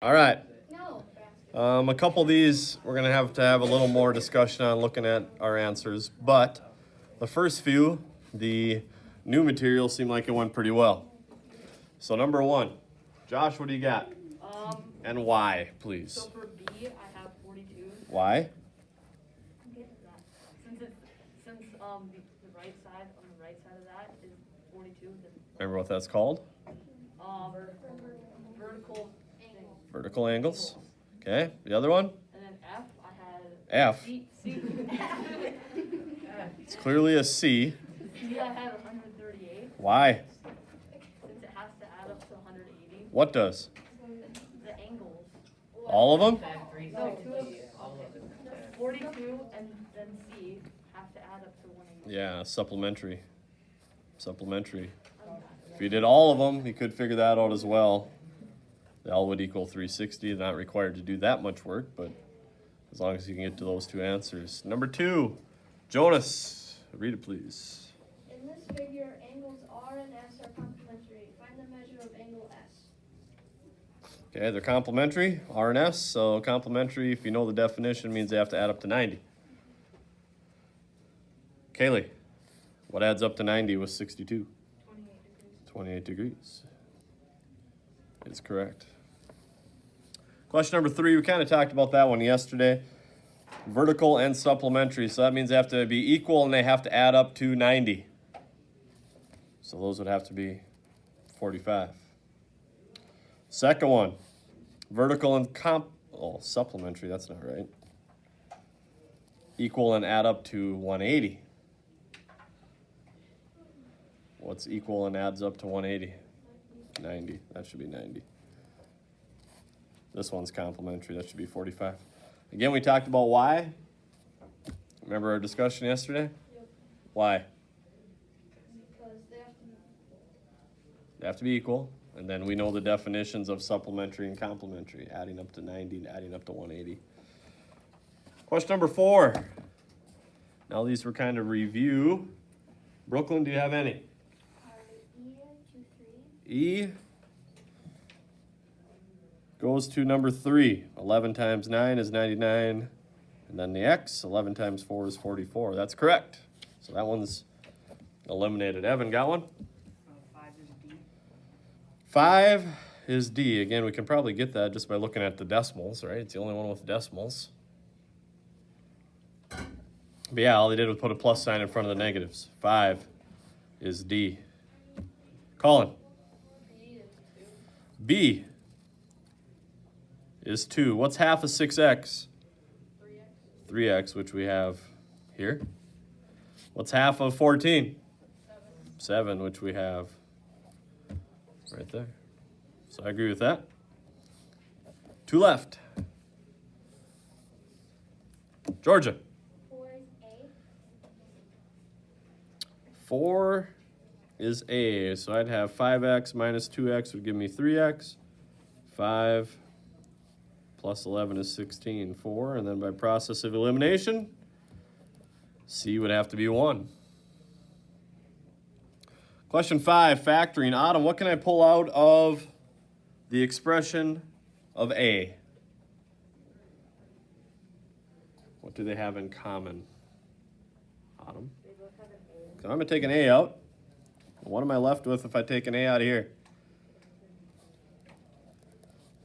All right. A couple of these we're going to have a little more discussion on looking at our answers. But the first few, the new material seemed like it went pretty well. So number one, Josh, what do you got? And why, please? So for B, I have 42. Why? Since the right side on the right side of that is 42. Then Remember what that's called? vertical Vertical angles. Okay. The other one? And then F, I had F. C. It's clearly a C. C, I had 138. Why? Since it has to add up to 180. What does? The angles. All of them? No, 42 and then C have to add up to 180. Yeah, supplementary. Supplementary. If you did all of them, you could figure that out as well. They all would equal 360. Not required to do that much work, but as long as you can get to those two answers. Number two, Jonas, read it please. In this figure, angles R and S are complementary. Find the measure of angle S. Okay, they're complementary, R and S. So complementary, if you know the definition, means they have to add up to 90. Kaylee, what adds up to 90 with 62? 28 degrees. Is correct. Question number three, we kind of talked about that one yesterday. Vertical and supplementary. So that means they have to be equal and they have to add up to 90. So those would have to be 45. Second one, vertical and supplementary, that's not right. Equal and add up to 180. What's equal and adds up to 180? 90. That should be 90. This one's complementary. That should be 45. Again, we talked about why. Remember our discussion yesterday? Yep. Why? Because They have to be equal. And then we know the definitions of supplementary and complementary, adding up to 90 and adding up to 180. Question number four. Now these were kind of review. Brooklyn, do you have any? E goes to number 3. 11 times 9 is 99. And then the X, 11 times 4 is 44. That's correct. So that one's eliminated. Evan, got one? 5 is D. 5 is D. Again, we can probably get that just by looking at the decimals, right? It's the only one with decimals. But yeah, all they did was put a plus sign in front of the negatives. 5 is D. Colin. B is 2. What's half of 6x? 3x, which we have here. What's half of 14? 7, which we have right there. So I agree with that. 2 left. Georgia. 4 is A. 4 is A, so I'd have 5x minus 2x would give me 3x. 5 plus 11 is 16, 4. And then by process of elimination, C would have to be 1. Question 5, factoring. Autumn, what can I pull out of the expression of A? What do they have in common? Autumn? So I'm going to take an A out. What am I left with if I take an A out of here?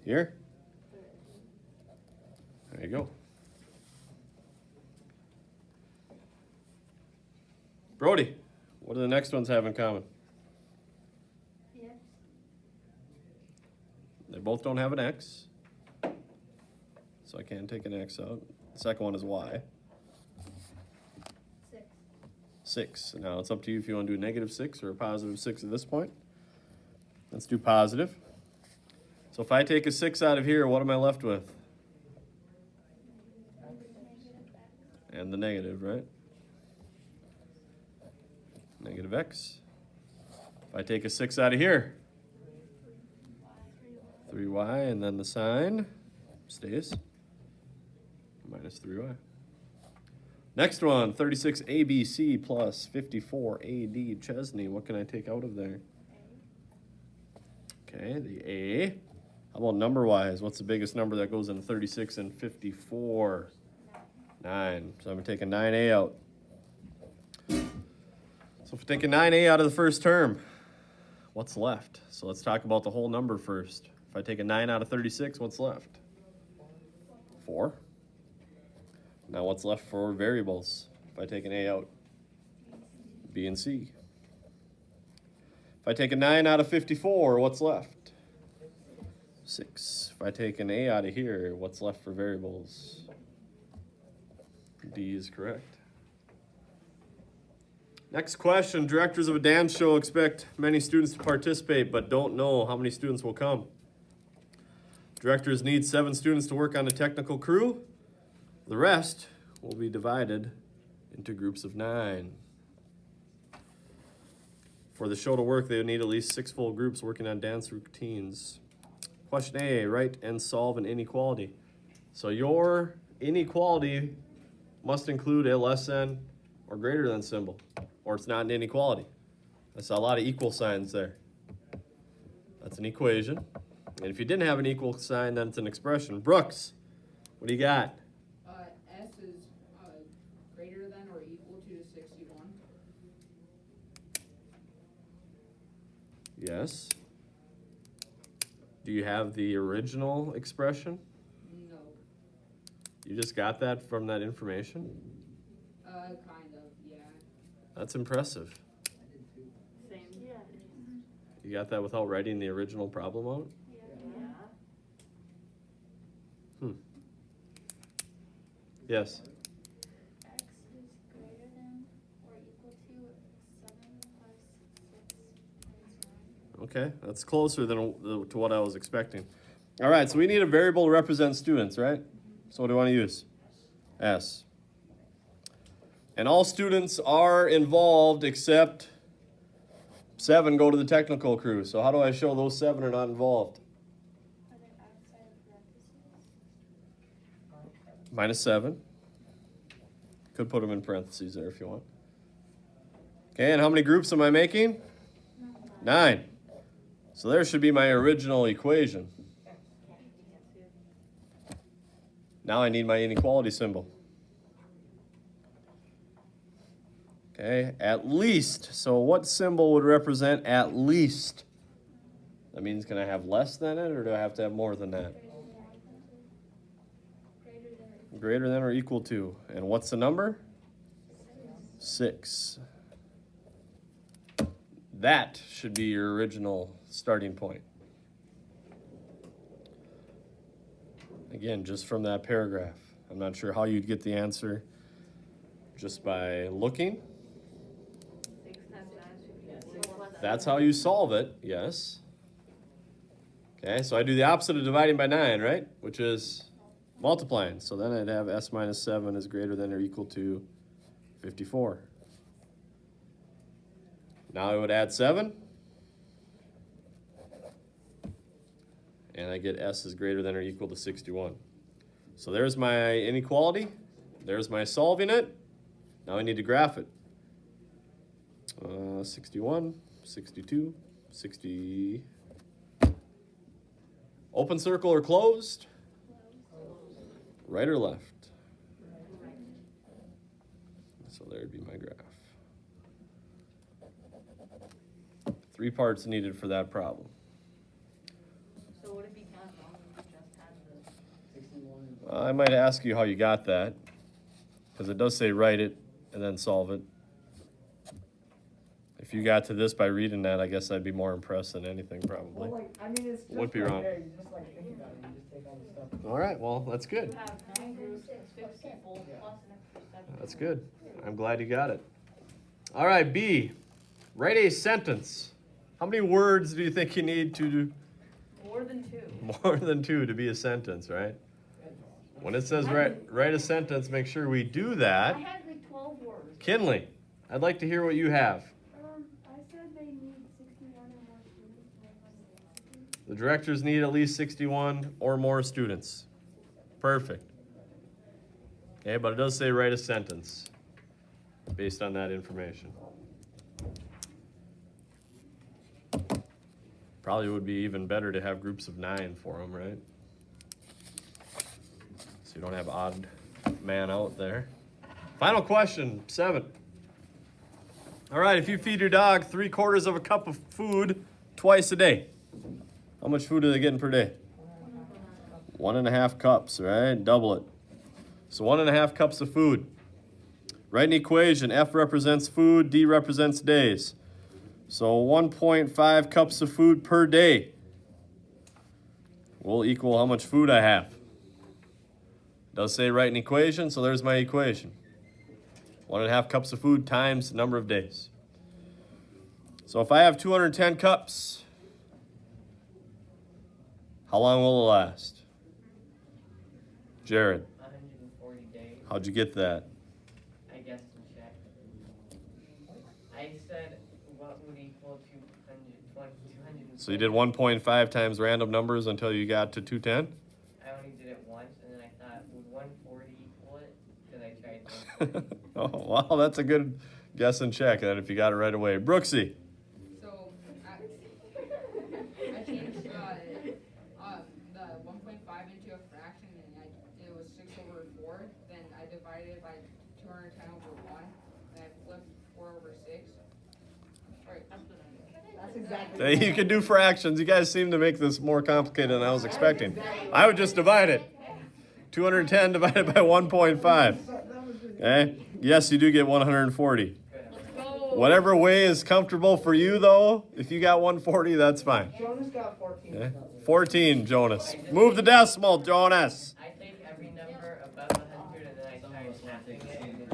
Here? There you go. Brody, what do the next ones have in common? Yes. They both don't have an X. So I can't take an X out. The second one is Y. 6. 6. Now it's up to you if you want to do a negative 6 or a positive 6 at this point. Let's do positive. So if I take a 6 out of here, what am I left with? And the negative, right? Negative X. If I take a 6 out of here, 3y, and then the sign stays. Minus 3y. Next one, 36ABC plus 54AD. Chesney, what can I take out of there? Okay, the A. How about number-wise? What's the biggest number that goes into 36 and 54? 9. So I'm going to take a 9a out. So if we take a 9a out of the first term, what's left? So let's talk about the whole number first. If I take a 9 out of 36, what's left? 4. Now what's left for variables? If I take an a out, b and c. If I take a 9 out of 54, what's left? 6. If I take an a out of here, what's left for variables? D is correct. Next question. Directors of a dance show expect many students to participate, but don't know how many students will come. Directors need 7 students to work on the technical crew. The rest will be divided into groups of 9. For the show to work, they would need at least 6 full groups working on dance routines. Question A, write and solve an inequality. So your inequality must include a less than or greater than symbol, or it's not an inequality. I saw a lot of equal signs there. That's an equation. And if you didn't have an equal sign, then it's an expression. Brooks, what do you got? S is greater than or equal to 61. Yes. Do you have the original expression? No. You just got that from that information? Kind of, yeah. That's impressive. Same. Yeah. You got that without writing the original problem out? Yeah. Yes. X is greater than or equal to 7 plus 6 times 9. Okay, that's closer than to what I was expecting. All right, so we need a variable to represent students, right? So what do we want to use? S. And all students are involved except 7 go to the technical crew. So how do I show those 7 are not involved? Are they outside of parentheses? Minus 7. Could put them in parentheses there if you want. Okay, and how many groups am I making? 9. So there should be my original equation. Now I need my inequality symbol. Okay, at least. So what symbol would represent at least? That means can I have less than it, or do I have to have more than that? Greater than or equal to. And what's the number? 6. That should be your original starting point. Again, just from that paragraph. I'm not sure how you'd get the answer just by looking. 6 times 9 should be equal to That's how you solve it, yes. Okay, so I do the opposite of dividing by 9, right? Which is multiplying. So then I'd have s minus 7 is greater than or equal to 54. Now I would add 7. And I get s is greater than or equal to 61. So there's my inequality. There's my solving it. Now I need to graph it. 61, 62, 60. Open circle or closed? Right or left? So there'd be my graph. 3 parts needed for that problem. So would it be kind of wrong if we just had the I might ask you how you got that, because it does say write it and then solve it. If you got to this by reading that, I guess I'd be more impressed than anything, probably. Well, like, I mean, it's just Would be right wrong. there. You just like think about it. You just take all the stuff. All right, well, that's good. You have 9 groups, 6 people, plus an extra 7. That's good. I'm glad you got it. All right, B. Write a sentence. How many words do you think you need to do? More than 2. More than 2 to be a sentence, right? When it says write a sentence, make sure we do I that. had like 12 words. Kinley, I'd like to hear what you have. I said they need 61 or more students. The directors need at least 61 or more students. Perfect. Okay, but it does say write a sentence based on that information. Probably would be even better to have groups of 9 for them, right? So you don't have odd man out there. Final question, 7. All right, if you feed your dog 3/4 of a cup of food twice a day, how much food are they getting per day? 1.5 cups, right? Double it. So 1.5 cups of food. Write an equation. F represents food, D represents days. So 1.5 cups of food per day will equal how much food I have. It does say write an equation, so there's my equation. 1.5 cups of food times the number of days. So if I have 210 cups, how long will it last? Jared, 140 days. how'd you get that? I guessed and checked. I said what would equal to 240. So you did 1.5 times random numbers until you got to 210? I only did it once, and then I thought, would 140 equal it? Because I tried 140. Oh, wow, that's a good guess and check then if you got it right away. Brooksy, So, I changed, the 1.5 into a fraction, and it was 6/4. Then I divided it by 210/1, and I flipped 4/6. Right. That's exactly. you can do fractions. You guys seem to make this more complicated than I was expecting. I would just divide it. 210 divided by 1.5. Okay? Yes, you do get 140. Whatever way is comfortable for you, though, if you got 140, that's fine. Jonas got 14. Okay? 14, Jonas. Move the decimal, Jonas.